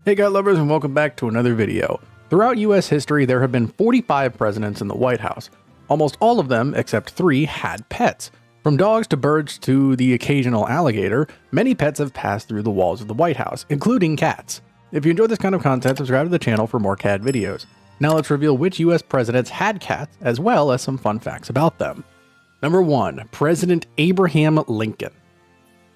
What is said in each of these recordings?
Hey cat lovers, and welcome back to another video. Throughout US history, there have been 45 presidents in the White House. Almost all of them, except 3, had pets. From dogs to birds to the occasional alligator, many pets have passed through the walls of the White House, including cats. If you enjoy this kind of content, subscribe to the channel for more cat videos. Now let's reveal which US presidents had cats, as well as some fun facts about them. Number 1. President Abraham Lincoln.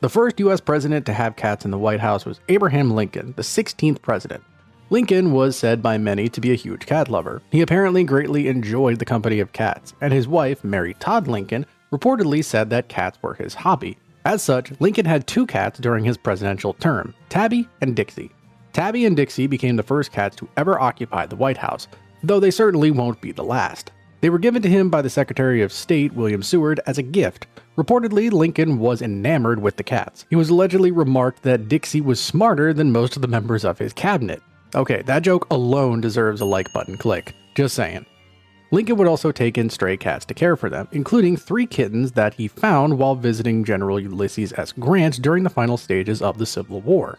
The first US president to have cats in the White House was Abraham Lincoln, the 16th president. Lincoln was said by many to be a huge cat lover. He apparently greatly enjoyed the company of cats, and his wife, Mary Todd Lincoln, reportedly said that cats were his hobby. As such, Lincoln had 2 cats during his presidential term, Tabby and Dixie. Tabby and Dixie became the first cats to ever occupy the White House, though they certainly won't be the last. They were given to him by the Secretary of State, William Seward, as a gift. Reportedly, Lincoln was enamored with the cats. He was allegedly remarked that Dixie was smarter than most of the members of his cabinet. Okay, that joke alone deserves a like button click. Just saying. Lincoln would also take in stray cats to care for them, including 3 kittens that he found while visiting General Ulysses S. Grant during the final stages of the Civil War.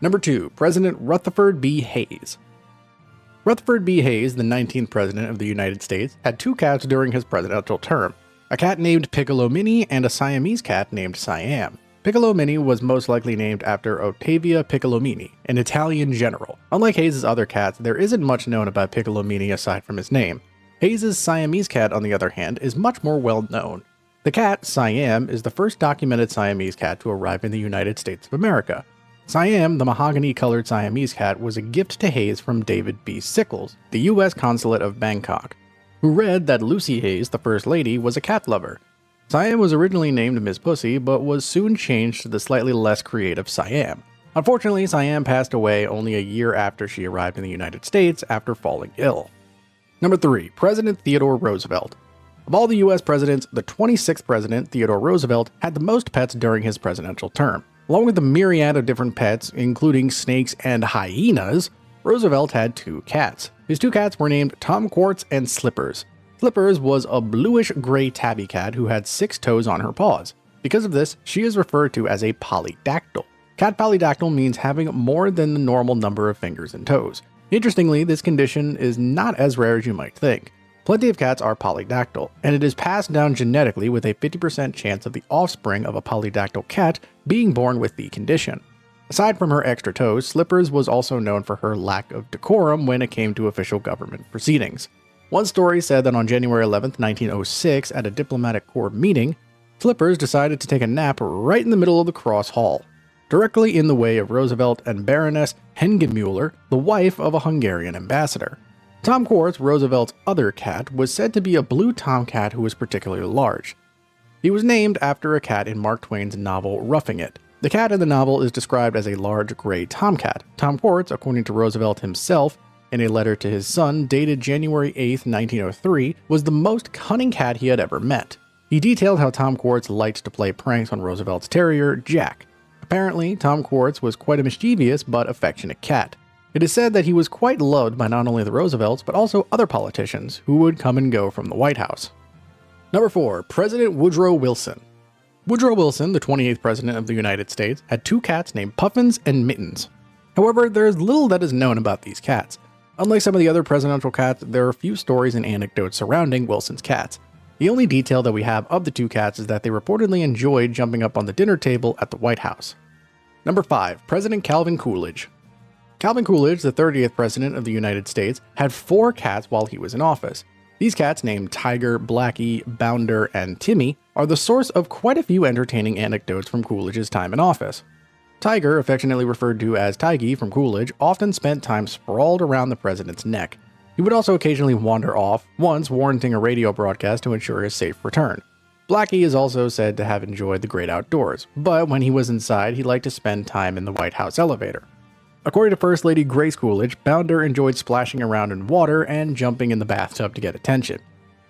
Number 2. President Rutherford B. Hayes. Rutherford B. Hayes, the 19th President of the United States, had 2 cats during his presidential term, a cat named Piccolo Mini and a Siamese cat named Siam. Piccolo Mini was most likely named after Ottavia Piccolomini, an Italian general. Unlike Hayes' other cats, there isn't much known about Piccolo Mini aside from his name. Hayes' Siamese cat, on the other hand, is much more well known. The cat, Siam, is the first documented Siamese cat to arrive in the United States of America. Siam, the mahogany-colored Siamese cat, was a gift to Hayes from David B. Sickles, the U.S. consulate of Bangkok, who read that Lucy Hayes, the First Lady, was a cat lover. Siam was originally named Miss Pussy, but was soon changed to the slightly less creative Siam. Unfortunately, Siam passed away only a year after she arrived in the United States after falling ill. Number 3. President Theodore Roosevelt. Of all the U.S. presidents, the 26th president, Theodore Roosevelt, had the most pets during his presidential term. Along with a myriad of different pets, including snakes and hyenas, Roosevelt had 2 cats. His 2 cats were named Tom Quartz and Slippers. Slippers was a bluish-gray tabby cat who had 6 toes on her paws. Because of this, she is referred to as a polydactyl. Cat polydactyl means having more than the normal number of fingers and toes. Interestingly, this condition is not as rare as you might think. Plenty of cats are polydactyl, and it is passed down genetically with a 50% chance of the offspring of a polydactyl cat being born with the condition. Aside from her extra toes, Slippers was also known for her lack of decorum when it came to official government proceedings. One story said that on January 11, 1906, at a diplomatic corps meeting, Slippers decided to take a nap right in the middle of the cross hall, directly in the way of Roosevelt and Baroness Hengemuller, the wife of a Hungarian ambassador. Tom Quartz, Roosevelt's other cat, was said to be a blue tomcat who was particularly large. He was named after a cat in Mark Twain's novel Roughing It. The cat in the novel is described as a large gray tomcat. Tom Quartz, according to Roosevelt himself, in a letter to his son dated January 8, 1903, was the most cunning cat he had ever met. He detailed how Tom Quartz liked to play pranks on Roosevelt's terrier, Jack. Apparently, Tom Quartz was quite a mischievous but affectionate cat. It is said that he was quite loved by not only the Roosevelts, but also other politicians who would come and go from the White House. Number 4. President Woodrow Wilson. Woodrow Wilson, the 28th President of the United States, had 2 cats named Puffins and Mittens. However, there is little that is known about these cats. Unlike some of the other presidential cats, there are few stories and anecdotes surrounding Wilson's cats. The only detail that we have of the 2 cats is that they reportedly enjoyed jumping up on the dinner table at the White House. Number 5. President Calvin Coolidge. Calvin Coolidge, the 30th President of the United States, had 4 cats while he was in office. These cats, named Tiger, Blackie, Bounder, and Timmy, are the source of quite a few entertaining anecdotes from Coolidge's time in office. Tiger, affectionately referred to as Tiggy from Coolidge, often spent time sprawled around the president's neck. He would also occasionally wander off, once warranting a radio broadcast to ensure his safe return. Blackie is also said to have enjoyed the great outdoors, but when he was inside, he liked to spend time in the White House elevator. According to First Lady Grace Coolidge, Bounder enjoyed splashing around in water and jumping in the bathtub to get attention.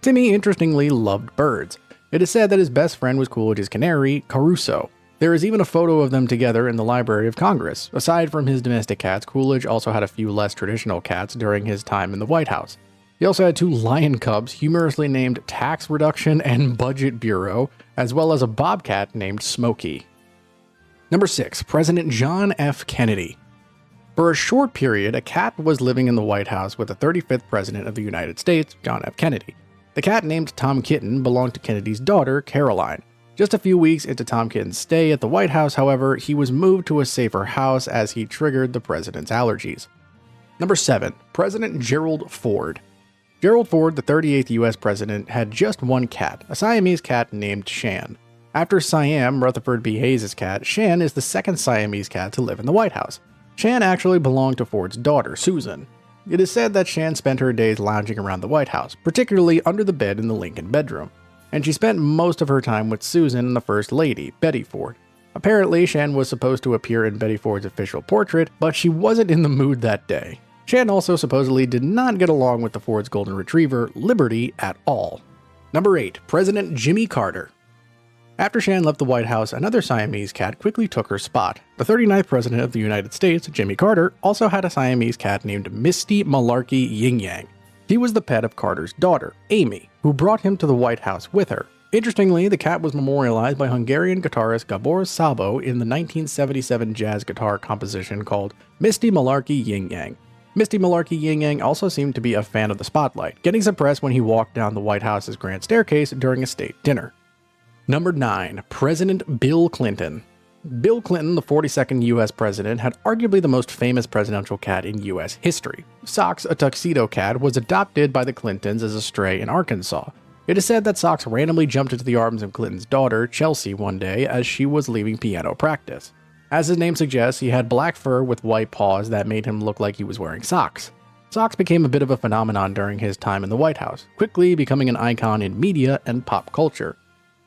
Timmy, interestingly, loved birds. It is said that his best friend was Coolidge's canary, Caruso. There is even a photo of them together in the Library of Congress. Aside from his domestic cats, Coolidge also had a few less traditional cats during his time in the White House. He also had 2 lion cubs, humorously named Tax Reduction and Budget Bureau, as well as a bobcat named Smokey. Number 6. President John F. Kennedy. For a short period, a cat was living in the White House with the 35th President of the United States, John F. Kennedy. The cat, named Tom Kitten, belonged to Kennedy's daughter, Caroline. Just a few weeks into Tom Kitten's stay at the White House, however, he was moved to a safer house as he triggered the president's allergies. Number 7. President Gerald Ford. Gerald Ford, the 38th U.S. president, had just one cat, a Siamese cat named Shan. After Siam, Rutherford B. Hayes' cat, Shan is the second Siamese cat to live in the White House. Shan actually belonged to Ford's daughter, Susan. It is said that Shan spent her days lounging around the White House, particularly under the bed in the Lincoln bedroom, and she spent most of her time with Susan and the First Lady, Betty Ford. Apparently, Shan was supposed to appear in Betty Ford's official portrait, but she wasn't in the mood that day. Shan also supposedly did not get along with the Ford's golden retriever, Liberty, at all. Number 8. President Jimmy Carter. After Shan left the White House, another Siamese cat quickly took her spot. The 39th President of the United States, Jimmy Carter, also had a Siamese cat named Misty Malarkey Yin Yang. He was the pet of Carter's daughter, Amy, who brought him to the White House with her. Interestingly, the cat was memorialized by Hungarian guitarist Gabor Szabo in the 1977 jazz guitar composition called Misty Malarkey Yin Yang. Misty Malarkey Yin Yang also seemed to be a fan of the spotlight, getting some press when he walked down the White House's grand staircase during a state dinner. Number 9. President Bill Clinton. Bill Clinton, the 42nd U.S. president, had arguably the most famous presidential cat in U.S. history. Socks, a tuxedo cat, was adopted by the Clintons as a stray in Arkansas. It is said that Socks randomly jumped into the arms of Clinton's daughter, Chelsea, one day as she was leaving piano practice. As his name suggests, he had black fur with white paws that made him look like he was wearing socks. Socks became a bit of a phenomenon during his time in the White House, quickly becoming an icon in media and pop culture.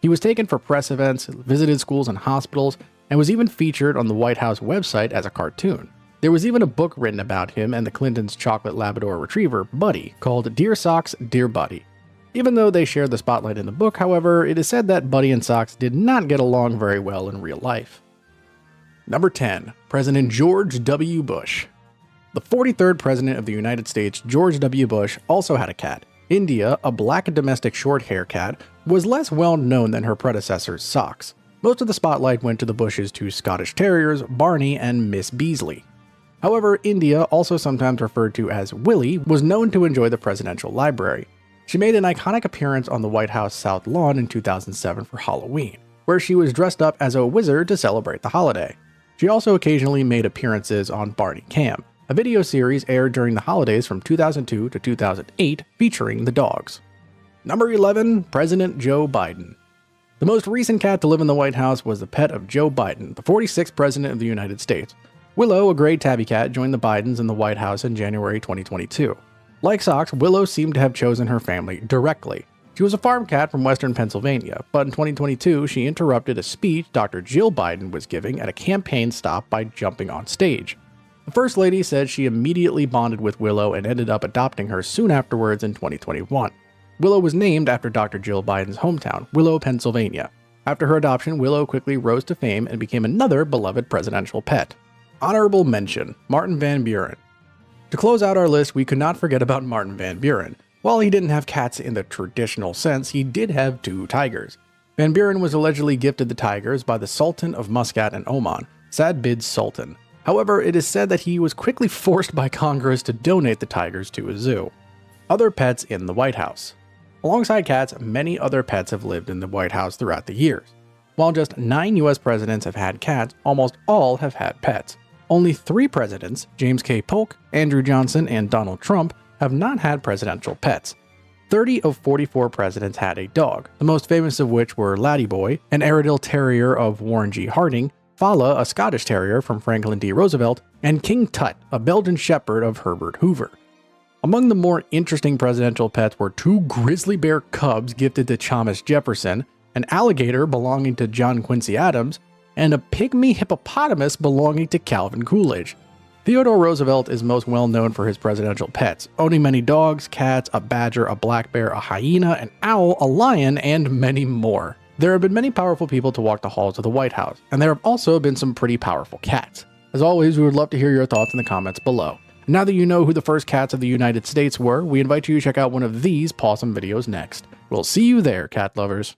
He was taken for press events, visited schools and hospitals, and was even featured on the White House website as a cartoon. There was even a book written about him and the Clintons' chocolate Labrador retriever, Buddy, called Dear Socks, Dear Buddy. Even though they shared the spotlight in the book, however, it is said that Buddy and Socks did not get along very well in real life. Number 10. President George W. Bush. The 43rd President of the United States, George W. Bush, also had a cat. India, a black domestic short-hair cat, was less well-known than her predecessors, Socks. Most of the spotlight went to the Bush's two Scottish Terriers, Barney and Miss Beasley. However, India, also sometimes referred to as Willie, was known to enjoy the presidential library. She made an iconic appearance on the White House South Lawn in 2007 for Halloween, where she was dressed up as a wizard to celebrate the holiday. She also occasionally made appearances on Barney Cam, a video series aired during the holidays from 2002 to 2008 featuring the dogs. Number 11. President Joe Biden. The most recent cat to live in the White House was the pet of Joe Biden, the 46th President of the United States. Willow, a gray tabby cat, joined the Bidens in the White House in January 2022. Like Socks, Willow seemed to have chosen her family directly. She was a farm cat from western Pennsylvania, but in 2022 she interrupted a speech Dr. Jill Biden was giving at a campaign stop by jumping on stage. The First Lady said she immediately bonded with Willow and ended up adopting her soon afterwards in 2021. Willow was named after Dr. Jill Biden's hometown, Willow, Pennsylvania. After her adoption, Willow quickly rose to fame and became another beloved presidential pet. Honorable mention: Martin Van Buren. To close out our list, we could not forget about Martin Van Buren. While he didn't have cats in the traditional sense, he did have two tigers. Van Buren was allegedly gifted the tigers by the Sultan of Muscat and Oman, Saad bin Sultan. However, it is said that he was quickly forced by Congress to donate the tigers to a zoo. Other pets in the White House. Alongside cats, many other pets have lived in the White House throughout the years. While just 9 US presidents have had cats, almost all have had pets. Only 3 presidents, James K. Polk, Andrew Johnson, and Donald Trump, have not had presidential pets. 30 of 44 presidents had a dog, the most famous of which were Laddie Boy, an Airedale Terrier of Warren G. Harding, Fala, a Scottish Terrier from Franklin D. Roosevelt, and King Tut, a Belgian Shepherd of Herbert Hoover. Among the more interesting presidential pets were 2 grizzly bear cubs gifted to Thomas Jefferson, an alligator belonging to John Quincy Adams, and a pygmy hippopotamus belonging to Calvin Coolidge. Theodore Roosevelt is most well known for his presidential pets, owning many dogs, cats, a badger, a black bear, a hyena, an owl, a lion, and many more. There have been many powerful people to walk the halls of the White House, and there have also been some pretty powerful cats. As always, we would love to hear your thoughts in the comments below. Now that you know who the first cats of the United States were, we invite you to check out one of these PAWSOME videos next. We'll see you there, cat lovers.